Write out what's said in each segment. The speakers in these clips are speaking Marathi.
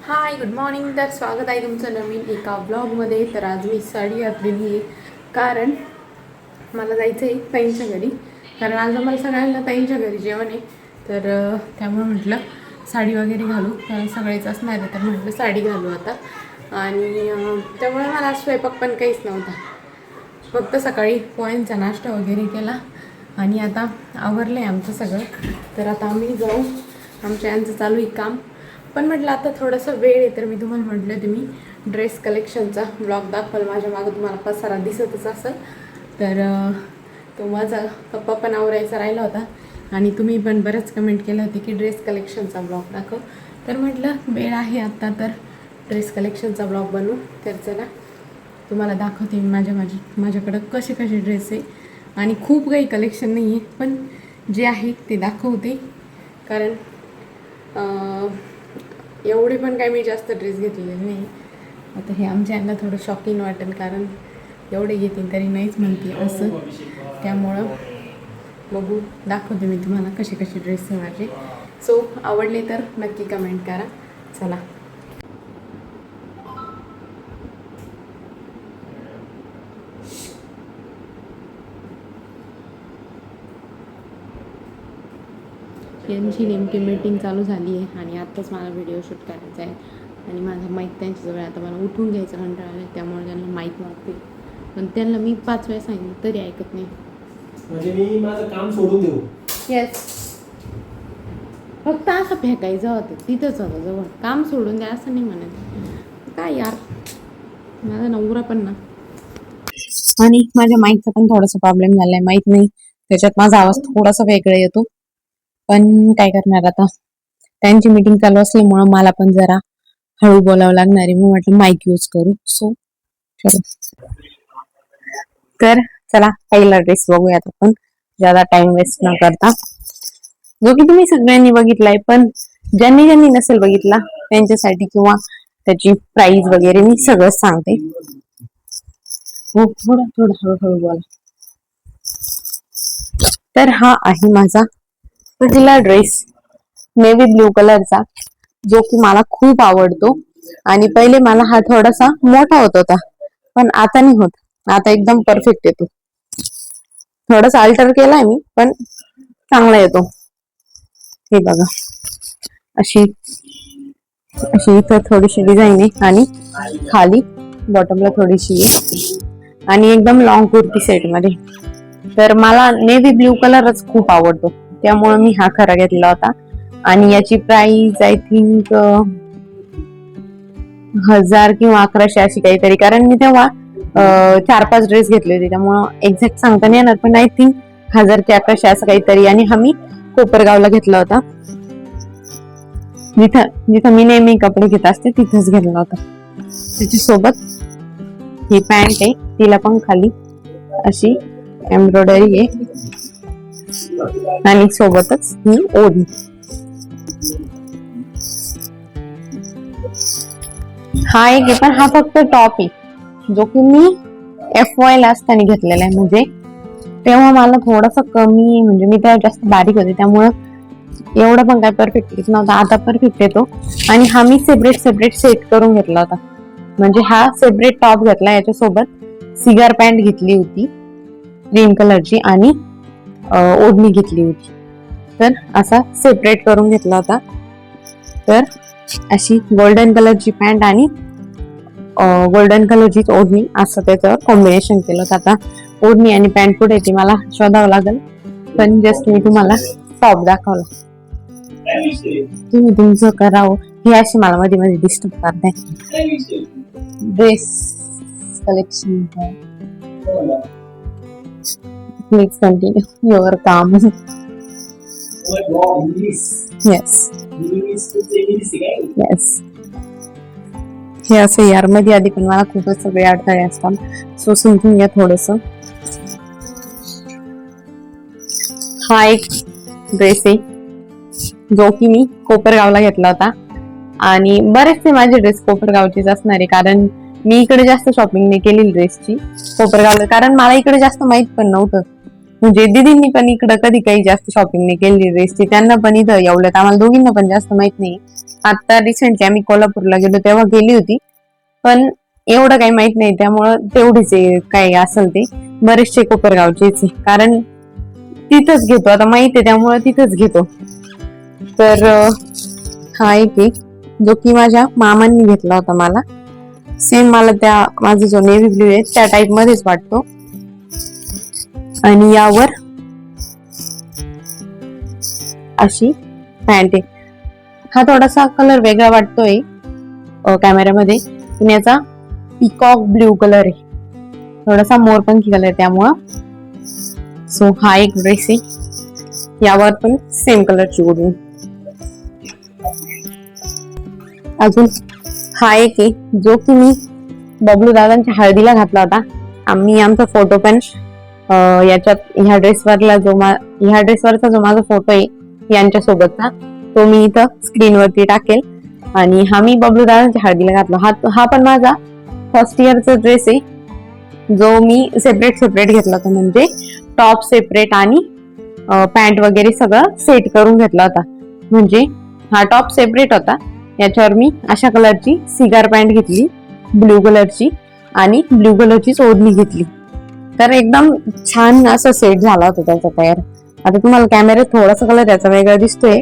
Hi good morning. तर स्वागत आहे तुमचं नवीन एका ब्लॉगमध्ये. तर आज मी साडी घातलेली आहे कारण मला जायचं आहे ताईंच्या घरी. कारण आज आम्हाला सगळ्यांना ताईंच्या घरी जेवण आहे. तर त्यामुळे म्हटलं साडी वगैरे घालू, कारण सगळेच असणार आहे. तर म्हटलं साडी घालू आता. आणि त्यामुळे मला आज स्वयंपाक पण काहीच नव्हता, फक्त सकाळी पोह्यांचा नाश्ता वगैरे केला आणि आता आवरलं आहे आमचं सगळं. तर आता आम्ही जाऊ, आमच्या यांचं चालू आहे काम. पण म्हटलं आता थोडंसं वेळ आहे, तर मी तुम्हाला म्हटलं तुम्ही ड्रेस कलेक्शनचा ब्लॉग दाखवाल. माझ्या मागं तुम्हाला पसारा दिसतच असेल. तर तो माझा पप्पा पण आवरायचा राहिला होता आणि तुम्ही पण बरंच कमेंट केलं होते की ड्रेस कलेक्शनचा ब्लॉग दाखव. तर म्हटलं वेळ आहे आत्ता, तर ड्रेस कलेक्शनचा ब्लॉग बनवू. तर चला तुम्हाला दाखवते मी माझ्याकडं कसे कसे ड्रेस आहे. आणि खूप काही कलेक्शन नाही आहे, पण जे आहे ते दाखवते. कारण एवढे पण काय मी जास्त ड्रेस घेतलेले नाही. आता हे आमच्या यांना थोडं शॉकिंग वाटेल, कारण एवढे घेतील तरी नाहीच म्हणते असं. त्यामुळं बघू, दाखवते मी तुम्हाला कसे कसे ड्रेस आहे माझे. सो आवडले तर नक्की कमेंट करा. चला यांची नेमकी मीटिंग चालू झाली आहे आणि आत्ताच मला व्हिडिओ शूट करायचा आहे. आणि माझा माईक त्यांच्याजवळ, आता मला उठून घ्यायचं कंटाळा आहे, त्यामुळे त्यांना माईक मागते. पण त्यांना मी 5 वेळा सांगितलं तरी ऐकत नाही. म्हणजे मी माझं काम सोडून देऊ? येस, फक्त असं फेकायचं होतं, तिथंच होतं जवळ. काम सोडून द्या असं नाही म्हणत. काय यार, माझा नवरा पण ना. आणि माझ्या माईकचा पण थोडासा प्रॉब्लेम झालाय, माहीत नाही त्याच्यात माझा आवाज थोडासा वेगळा येतो. पण काय करणार आता, त्यांची मीटिंग चालू असल्यामुळं मला पण जरा हळू बोलावं लागणार आहे. मी म्हटलं माईक यूज करू. सो तर चला पहिला ड्रेस बघूयात आपण, ज्यादा टाइम वेस्ट न करता. जो की तुम्ही सगळ्यांनी बघितलाय, पण ज्यांनी ज्यांनी नसेल बघितला त्यांच्यासाठी किंवा त्याची प्राइस वगैरे मी सगळं सांगते. हो, थोडं थोडं हळूहळू बोला. तर हा आहे माझा पहिला ड्रेस, नेव्ही ब्ल्यू कलरचा, जो की मला खूप आवडतो. आणि पहिले मला हा थोडासा मोठा होत होता, पण आता नाही होत. आता एकदम परफेक्ट येतो. थोडासा अल्टर केलाय मी, पण चांगला येतो. हे बघा, अशी अशी इथं थोडीशी डिझाईन आहे आणि खाली बॉटमला थोडीशी आहे आणि एकदम लॉंग कुर्ती सेट मध्ये. तर मला नेव्ही ब्ल्यू कलरच खूप आवडतो, त्यामुळे मी हा खरा घेतला होता. आणि याची प्राइस आय थिंक 1000 किंवा 1100 अशी काहीतरी. कारण मी तेव्हा 4-5 ड्रेस घेतले होते, त्यामुळं एक्झॅक्ट सांगता नाही येणार, पण आय थिंक 1000 ते 1100 असं काहीतरी. आणि हा मी कोपरगावला घेतला होता, जिथं मी नेहमी कपडे घेत असते तिथेच घेतला होता. त्याच्यासोबत ही पॅन्ट आहे, तिला पण खाली अशी एम्ब्रॉयडरी आहे आणि सोबतच ही ओढणी. हा एक आहे, पण हा फक्त टॉप आहे, जो की मी FY ला असताना घेतलेला आहे. म्हणजे तेव्हा मला थोडासा कमी, म्हणजे मी तेव्हा जास्त बारीक होते, त्यामुळं एवढा पण काय परफेक्ट येत नव्हता. आता परफेक्ट येतो. आणि हा मी सेपरेट सेट करून घेतला होता. म्हणजे हा सेपरेट टॉप घेतला, याच्यासोबत सिगार पॅन्ट घेतली होती ग्रीन कलरची आणि ओढणी घेतली होती. तर असा सेपरेट करून घेतला होता. तर अशी गोल्डन कलरची पॅन्ट आणि गोल्डन कलरचीच ओढणी, असं त्याचं कॉम्बिनेशन केलं होतं. आता ओढणी आणि पॅन्ट कुठे ती मला शोधावं लागेल, पण जस्ट मी तुम्हाला टॉप दाखवला. तुम्ही तुमचं करावं, हे अशी मला मध्ये मध्ये डिस्टर्ब करताय. Dress collection, please continue your काम. येस येस, हे असं यार मध्ये आधी पण मला खूपच सगळे अडथळे असतात, सो समजून घ्या थोडस. हा एक ड्रेस आहे, जो की मी कोपरगावला घेतला होता. आणि बरेचसे माझे ड्रेस कोपरगावचेच असणार आहे, कारण मी इकडे जास्त शॉपिंग नाही केली ड्रेसची कोपरगावला, कारण मला इकडे जास्त माहित पण नव्हतं. म्हणजे दीदींनी पण इकडं कधी काही जास्त शॉपिंग नाही केली ड्रेसची, त्यांना पण इथं एवढ्यात आम्हाला दोघींना पण जास्त माहित नाही. आता रिसेंटली आम्ही कोल्हापूरला गेलो तेव्हा गेली होती, पण एवढं काही माहित नाही, त्यामुळं तेवढीच काही असेल ते. बरेचसे कोपरगावचेच आहे, कारण तिथंच घेतो, आता माहित आहे त्यामुळे तिथंच घेतो. तर हा एक जो की माझ्या मामांनी घेतला होता मला. सेम मला त्या माझा जो नेव्ही ब्ल्यू आहे त्या टाइप मध्येच वाटतो. आणि यावर अशी पॅन्ट आहे. हा थोडासा कलर वेगळा वाटतोय कॅमेऱ्यामध्ये, पण याचा पिकॉक ब्ल्यू कलर आहे, थोडासा मोरपंखी कलर त्यामुळं. सो हा एक ड्रेस आहे, यावर पण सेम कलरची ओढणी. अजून हा एक आहे जो की मी बबलू दादांच्या हळदीला घातला होता. आम्ही आमचा फोटो पण याच्यात ह्या ड्रेसवरचा जो माझा फोटो आहे यांच्या सोबतचा, तो मी इथं स्क्रीनवरती टाकेल. आणि हा मी बबलू दादांच्या हळदीला घातला. हा पण माझा फर्स्ट इयरचा ड्रेस आहे, जो मी सेपरेट घेतला होता, म्हणजे टॉप सेपरेट आणि पॅन्ट वगैरे सगळं सेट करून घेतला होता. म्हणजे हा टॉप सेपरेट होता, याच्यावर मी अशा कलरची सिगार पॅन्ट घेतली ब्ल्यू कलरची, आणि ब्ल्यू कलरचीच ओढणी घेतली. तर एकदम छान असं सेट झाला होता त्याचा तयार. आता तुम्हाला कॅमेऱ्यात थोडासा कलर याचा वेगळा दिसतोय,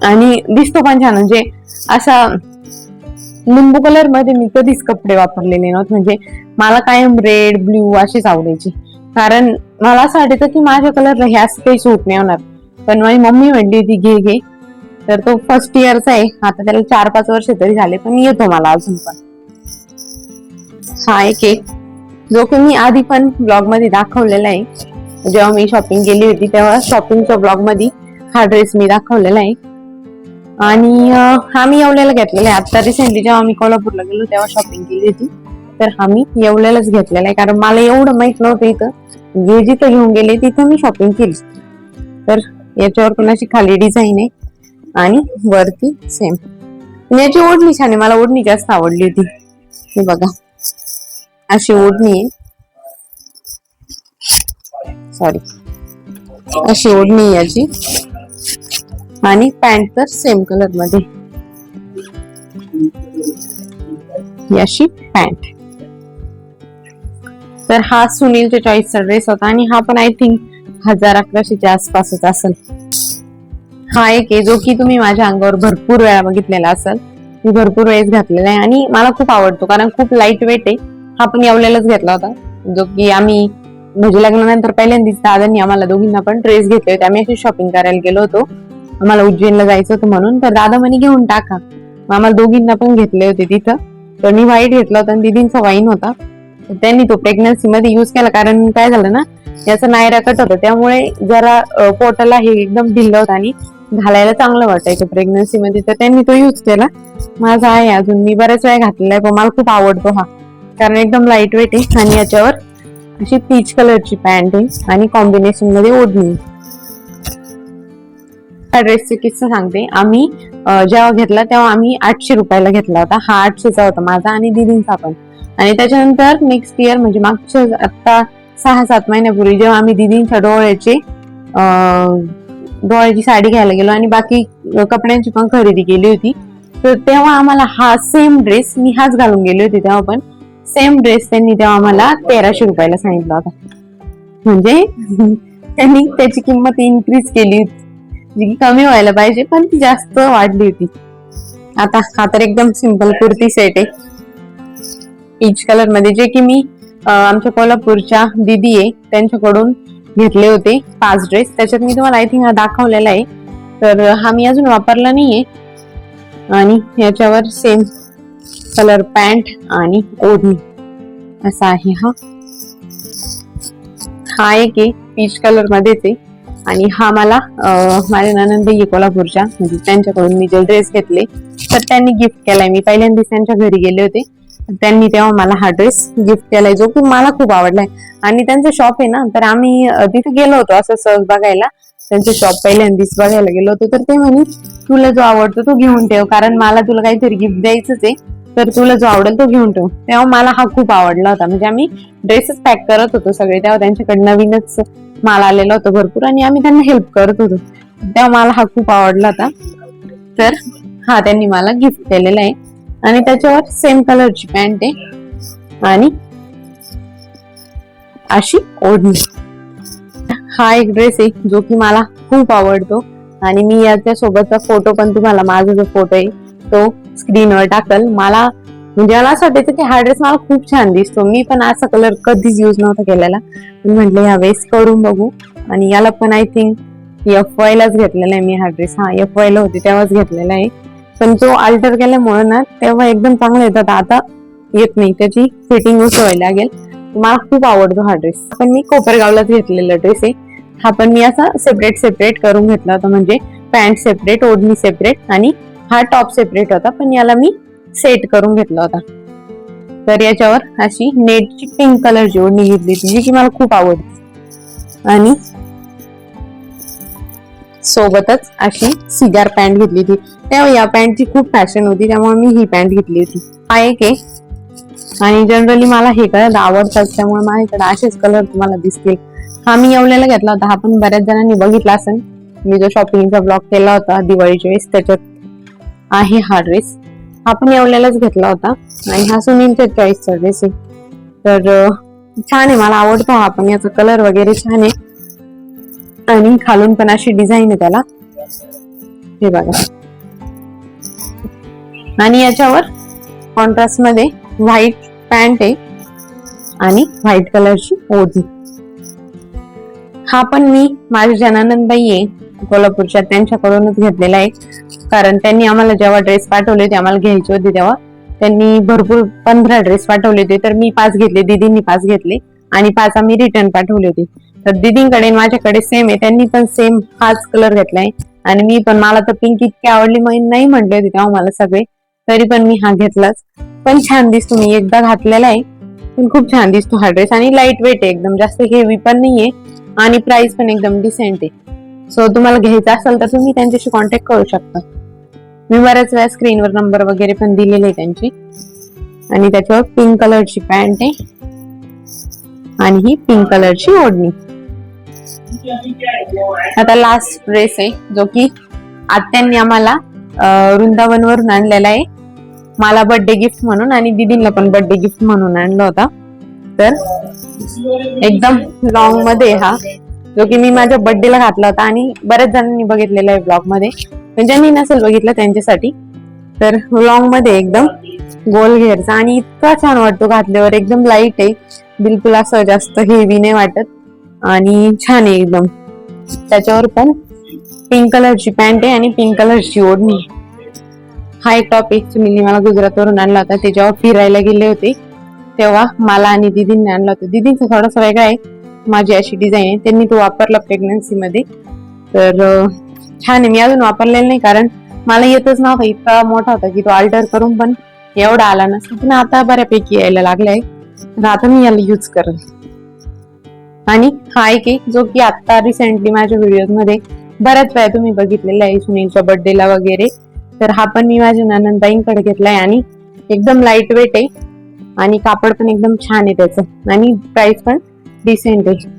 आणि दिसतो पण छान. म्हणजे असा लिंबू कलर मध्ये मी कधीच कपडे वापरलेले नव्हते. म्हणजे मला कायम रेड ब्ल्यू अशीच आवडायची, कारण मला असं वाटायचं की माझ्या कलरला हे असं काही सूट नाही होणार. पण माझी मम्मी म्हणली होती घे. तर तो फर्स्ट इयरचा आहे, आता त्याला 4-5 वर्ष तरी झाले, पण येतो मला अजून पण. हा एक जो की मी आधी पण ब्लॉग मध्ये दाखवलेला आहे. जेव्हा मी शॉपिंग केली होती तेव्हा शॉपिंगच्या ब्लॉग मध्ये हा ड्रेस मी दाखवलेला आहे. आणि हा मी येवल्याला घेतलेला आहे. आता रिसेंटली जेव्हा आम्ही कोल्हापूरला गेलो तेव्हा शॉपिंग केली होती, तर हा मी येवल्यालाच घेतलेला आहे, कारण मला एवढं माहित नव्हतं. इथं जिथं घेऊन गेले तिथं मी शॉपिंग केली. तर याच्यावर पण अशी खाली डिझाईन आहे आणि वरती सेम. याची ओढणी छान आहे, मला ओढणी जास्त आवडली होती. हे बघा अशी ओढणी आहे, सॉरी अशी ओढणी आहे याची, आणि पॅन्ट तर सेम कलर मध्ये अशी पॅन्ट. तर हा सुनीलच्या चॉईसचा ड्रेस होता, आणि हा पण आय थिंक 1000-1100च्या आसपासच असेल. हा एक आहे जो की तुम्ही माझ्या अंगावर भरपूर वेळा बघितलेला असेल, मी भरपूर वेळेस घातलेला आहे आणि मला खूप आवडतो, कारण खूप लाईट वेट आहे. हा पण येवल्यालाच घेतला होता, जो की आम्ही म्हणजे लग्नानंतर पहिल्यांदाच दादांनी आम्हाला दोघींना पण ड्रेस घेतले होते. आम्ही अशी शॉपिंग करायला गेलो होतो, आम्हाला उज्जैनला जायचं होतं म्हणून. तर दादा म्हणे घेऊन टाका, आम्हाला दोघींना पण घेतले होते तिथं. तर मी व्हाईट घेतला होता आणि दीदींचा वाईन होता. त्यांनी तो प्रेग्नन्सी मध्ये युज केला, कारण काय झालं ना, याचा नायरा कट होता, त्यामुळे जरा पोटाला हे एकदम ढिल्लं होतं आणि घालायला चांगलं वाटायचं प्रेग्नन्सी मध्ये. तर त्यांनी तो युज केला. माझा आहे अजून, मी बऱ्याच वेळा घातलेला आहे, पण मला खूप आवडतो हा, कारण एकदम लाईट वेट आहे. आणि याच्यावर अशी पीच कलरची पॅन्ट आहे आणि कॉम्बिनेशन मध्ये ओढणी. हा ड्रेसचा किस्सा सांगते. आम्ही जेव्हा घेतला तेव्हा आम्ही 800 रुपयाला घेतला होता. हा 800चा होता माझा आणि दीदींचा पण. आणि त्याच्यानंतर नेक्स्ट इयर म्हणजे मागच्या आता 6-7 महिन्यापूर्वी जेव्हा आम्ही दीदींच्या डोळ्याची साडी घ्यायला गेलो आणि बाकी कपड्यांची पण खरेदी केली होती, तर तेव्हा आम्हाला हा सेम ड्रेस, मी हाच घालून गेली होती तेव्हा पण, सेम ड्रेस त्यांनी तेव्हा आम्हाला 1300 रुपयाला सांगितला होता. म्हणजे त्यांनी त्याची किंमत इन्क्रीज केली होती, जी की कमी व्हायला पाहिजे पण ती जास्त वाढली होती. आता हा तर एकदम सिंपल कुर्ती सेट आहे पीच कलर मध्ये, जे की मी आमच्या कोल्हापूरच्या दीदी आहे त्यांच्याकडून घेतले होते 5 ड्रेस. त्याच्यात मी तुम्हाला आय थिंक हा दाखवलेला आहे, तर हा मी अजून वापरला नाहीये. आणि याच्यावर सेम कलर पॅन्ट आणि ओढणी असा आहे. हा एक आहे पीच कलर मध्येच आहे, आणि हा मला माझ्या ननंदबाई कोल्हापूरच्या, म्हणजे त्यांच्याकडून मी जे ड्रेस घेतले तर त्यांनी गिफ्ट केलाय. मी पहिल्यांदाच त्यांच्या घरी गेले होते, त्यांनी तेव्हा मला हा ड्रेस गिफ्ट केलाय, जो की मला खूप आवडलाय. आणि त्यांचं शॉप आहे ना, तर आम्ही तिथे गेलो होतो असं सहज बघायला. त्यांचं शॉप पहिल्यांदाच बघायला गेलो होतो, तर ते म्हणे तुला जो आवडतो तो घेऊन ठेव, कारण मला तुला काहीतरी गिफ्ट द्यायचंच आहे, तर तुला जो आवडेल तो घेऊन ठेव. तेव्हा मला हा खूप आवडला होता. म्हणजे आम्ही ड्रेसेस पॅक करत होतो सगळे, तेव्हा त्यांच्याकडे नवीनच माल आलेला होता भरपूर, आणि आम्ही त्यांना हेल्प करत होतो, तेव्हा मला हा खूप आवडला होता. तर हा त्यांनी मला गिफ्ट केलेला आहे आणि त्याच्यावर सेम कलरची पॅन्ट आहे आणि अशी ओढणी. हा एक ड्रेस आहे जो की मला खूप आवडतो आणि मी याच्या सोबतचा फोटो पण तुम्हाला, माझा जो फोटो आहे तो स्क्रीनवर टाकल. मला म्हणजे मला असं वाटायचं की हा ड्रेस मला खूप छान दिसतो. मी पण असा कलर कधीच यूज नव्हता केलेला, पण म्हटलं ह्या वेळेस करून बघू. आणि याला पण आय थिंक FY लाच घेतलेला आहे मी हा ड्रेस. हा FY ला होती तेव्हाच घेतलेला आहे, पण तो अल्टर केल्यामुळे ना तेव्हा एकदम चांगला येतात, आता येत नाही. त्याची फिटिंग उसवायला लागेल. मला खूप आवडतो हा ड्रेस. पण मी कोपरगावलाच घेतलेला ड्रेस आहे हा, पण मी असा सेपरेट करून घेतला होता. म्हणजे पॅन्ट सेपरेट, ओढणी सेपरेट आणि हा टॉप सेपरेट होता, पण याला मी सेट करून घेतला होता. तर याच्यावर अशी नेटची पिंक कलरची ओढणी घेतली होती जी की मला खूप आवडते आणि सोबतच अशी सिगार पॅन्ट घेतली होती. तेव्हा या पॅन्टची खूप फॅशन होती, त्यामुळे मी ही पॅन्ट घेतली होती. हा एक आहे आणि जनरली मला हे कलर आवडतात, त्यामुळे माझ्याकडे असेच कलर तुम्हाला दिसतील. हा मी येवल्याला घेतला होता, हा पण बऱ्याच जणांनी बघितला असेल. मी जो शॉपिंगचा ब्लॉग केला होता दिवाळीच्या वेळेस त्याच्यात आहे हा ड्रेस. हा पण येवल्यालाच घेतला होता आणि हा सुनीलच्या चॉईसचा ड्रेस आहे. तर छान आहे, मला आवडतो हा पण. याचा कलर वगैरे छान आहे आणि खालून पण अशी डिझाईन आहे त्याला, हे बघा. आणि याच्यावर कॉन्ट्रास्ट मध्ये व्हाईट पॅन्ट आहे आणि व्हाईट कलरची ओढणी. हा पण मी माझी जनानंदबाई आहे कोल्हापूरच्या, त्यांच्याकडूनच घेतलेला आहे. कारण त्यांनी आम्हाला जेव्हा ड्रेस पाठवले होते, आम्हाला घ्यायचे होते तेव्हा त्यांनी भरपूर 15 ड्रेस पाठवले होते. तर मी 5 घेतले, दीदींनी 5 घेतले आणि 5 आम्ही रिटर्न पाठवले होते. तर दीदींकडे माझ्याकडे सेम आहे, त्यांनी पण सेम हाच कलर घेतलाय आणि मी पण. मला तर पिंक इतकी आवडली, मग नाही म्हटले होते तेव्हा मला सगळे, तरी पण मी हा घेतलाच. पण छान दिसतो, मी एकदा घातलेला आहे पण खूप छान दिसतो हा ड्रेस. आणि लाईट वेट आहे एकदम, जास्त हेवी पण नाहीये आणि प्राइस पण एकदम डिसेंट आहे. सो तुम्हाला घ्यायचं असेल तर तुम्ही त्यांच्याशी कॉन्टॅक्ट करू शकता. मी बऱ्याच वेळा स्क्रीनवर नंबर वगैरे पण दिलेले आहे त्यांची. आणि त्याच्यावर पिंक कलरची पॅन्ट आहे आणि ही पिंक कलरची ओढणी. आता लास्ट ड्रेस आहे जो की आत्यांनी आम्हाला वृंदावन वरून आणलेला आहे, मला बर्थडे गिफ्ट म्हणून आणि दीदींना पण बर्थडे गिफ्ट म्हणून आणला होता. तर एकदम लॉंग मध्ये हा, जो की मी माझ्या बर्थडेला घातला होता आणि बऱ्याच जणांनी बघितलेला आहे ब्लॉग मध्ये, पण ज्यांनी नसेल बघितलं त्यांच्यासाठी. तर लॉंग मध्ये एकदम गोल घेरचा आणि इतका छान वाटतो घातल्यावर. एकदम लाईट आहे, बिलकुल असं जास्त हेवी नाही वाटत आणि छान आहे एकदम. त्याच्यावर पण पिंक कलरची पॅन्ट आहे आणि पिंक कलरची ओढणी. हा एक टॉप एक सुनीलने मला गुजरातवरून आणला होता, त्याच्यावर फिरायला गेले होते तेव्हा मला आणि दीदींनी आणला होता. दीदींचा थोडासा वेगळा आहे, माझी अशी डिझाईन आहे, त्यांनी तो वापरला प्रेग्नन्सी मध्ये. तर छान आहे, मी अजून वापरलेला नाही कारण मला येतच नव्हता, इतका मोठा होता की तो अल्टर करून पण एवढा आला नसता. पण आता बऱ्यापैकी यायला लागलाय, तर आता मी याला युज करेन. आणि हा एक जो की आता रिसेंटली माझ्या व्हिडिओ मध्ये बऱ्याच वेळा तुम्ही बघितलेला आहे सुनीलच्या बर्थडेला वगैरे. तर हा पण मी माझ्या ननंदबाईंकडे घेतलाय आणि एकदम लाईट वेट आहे आणि कापड पण एकदम छान आहे त्याचं आणि प्राइस पण डिसेंट आहे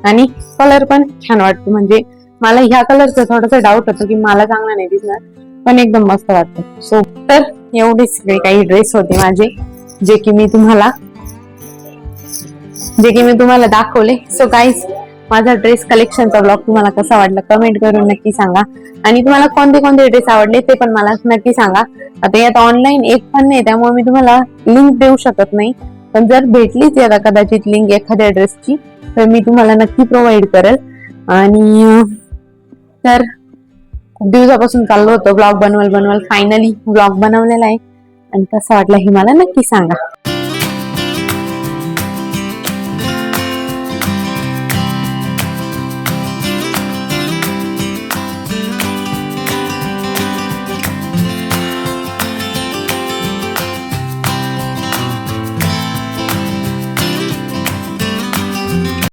आणि कलर पण छान वाटतो. म्हणजे मला ह्या कलरचा थोडासा डाऊट होतो की मला चांगला नाही दिसणार, पण एकदम मस्त वाटतं. सो तर एवढे सगळे काही ड्रेस होते माझे जे की मी तुम्हाला दाखवले. सो गाईज, माझा ड्रेस कलेक्शनचा ब्लॉग तुम्हाला कसा वाटला कमेंट करून नक्की सांगा आणि तुम्हाला कोणते कोणते ड्रेस आवडले ते पण मला नक्की सांगा. आता यात ऑनलाईन एक पण नाही, त्यामुळे मी तुम्हाला लिंक देऊ शकत नाही, पण जर भेटलीच याला कदाचित लिंक एखाद्या ड्रेसची तर मी तुम्हाला नक्की प्रोव्हाइड करेल. आणि तर खूप दिवसापासून चाललो होतं ब्लॉग बनवाल फायनली ब्लॉग बनवलेला आहे आणि कसा वाटला हे मला नक्की सांगा.